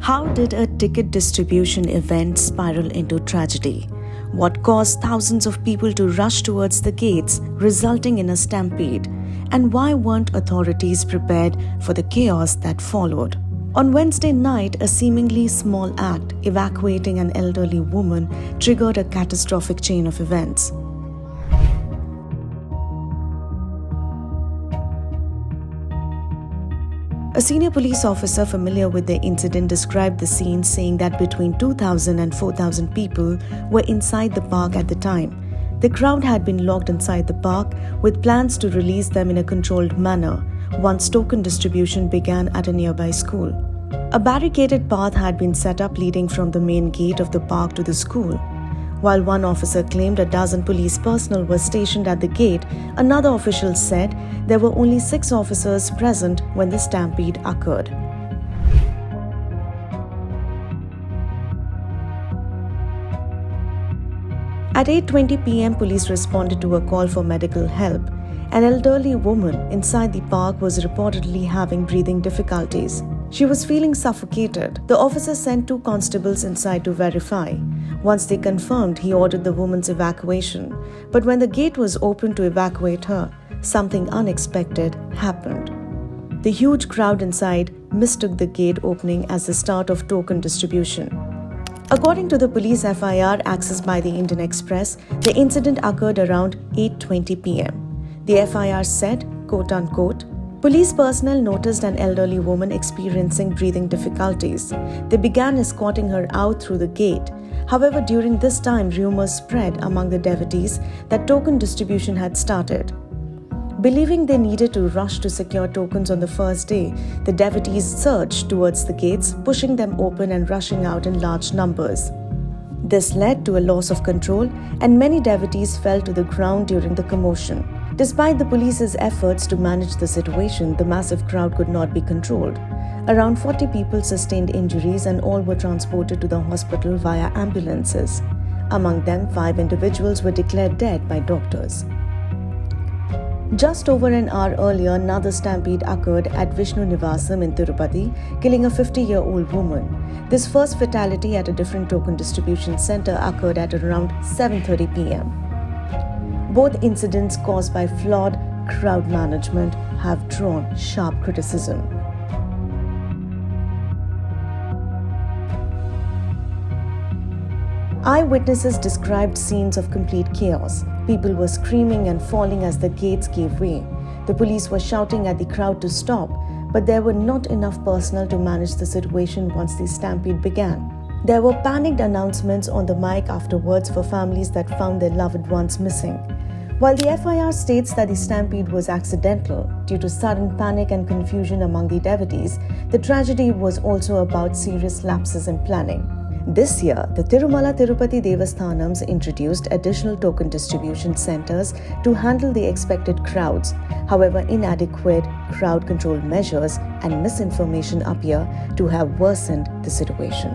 How did a ticket distribution event spiral into tragedy? What caused thousands of people to rush towards the gates, resulting in a stampede? And why weren't authorities prepared for the chaos that followed? On Wednesday night, a seemingly small act, evacuating an elderly woman, triggered a catastrophic chain of events. A senior police officer familiar with the incident described the scene, saying that between 2,000 and 4,000 people were inside the park at the time. The crowd had been locked inside the park with plans to release them in a controlled manner once token distribution began at a nearby school. A barricaded path had been set up leading from the main gate of the park to the school. While one officer claimed a dozen police personnel were stationed at the gate, another official said there were only 6 officers present when the stampede occurred. At 8:20 p.m., police responded to a call for medical help. An elderly woman inside the park was reportedly having breathing difficulties. She was feeling suffocated. The officer sent 2 constables inside to verify. Once they confirmed, he ordered the woman's evacuation. But when the gate was opened to evacuate her, something unexpected happened. The huge crowd inside mistook the gate opening as the start of token distribution. According to the police FIR accessed by the Indian Express, the incident occurred around 8:20 p.m. The FIR said, quote-unquote, police personnel noticed an elderly woman experiencing breathing difficulties. They began escorting her out through the gate. However, during this time, rumors spread among the devotees that token distribution had started. Believing they needed to rush to secure tokens on the first day, the devotees surged towards the gates, pushing them open and rushing out in large numbers. This led to a loss of control, and many devotees fell to the ground during the commotion. Despite the police's efforts to manage the situation, the massive crowd could not be controlled. Around 40 people sustained injuries and all were transported to the hospital via ambulances. Among them, 5 individuals were declared dead by doctors. Just over an hour earlier, another stampede occurred at Vishnu Nivasam in Tirupati, killing a 50-year-old woman. This first fatality at a different token distribution center occurred at around 7:30 p.m. Both incidents, caused by flawed crowd management, have drawn sharp criticism. Eyewitnesses described scenes of complete chaos. People were screaming and falling as the gates gave way. The police were shouting at the crowd to stop, but there were not enough personnel to manage the situation once the stampede began. There were panicked announcements on the mic afterwards for families that found their loved ones missing. While the FIR states that the stampede was accidental due to sudden panic and confusion among the devotees, the tragedy was also about serious lapses in planning. This year, the Tirupati Devasthanams introduced additional token distribution centers to handle the expected crowds. However, inadequate crowd control measures and misinformation appear to have worsened the situation.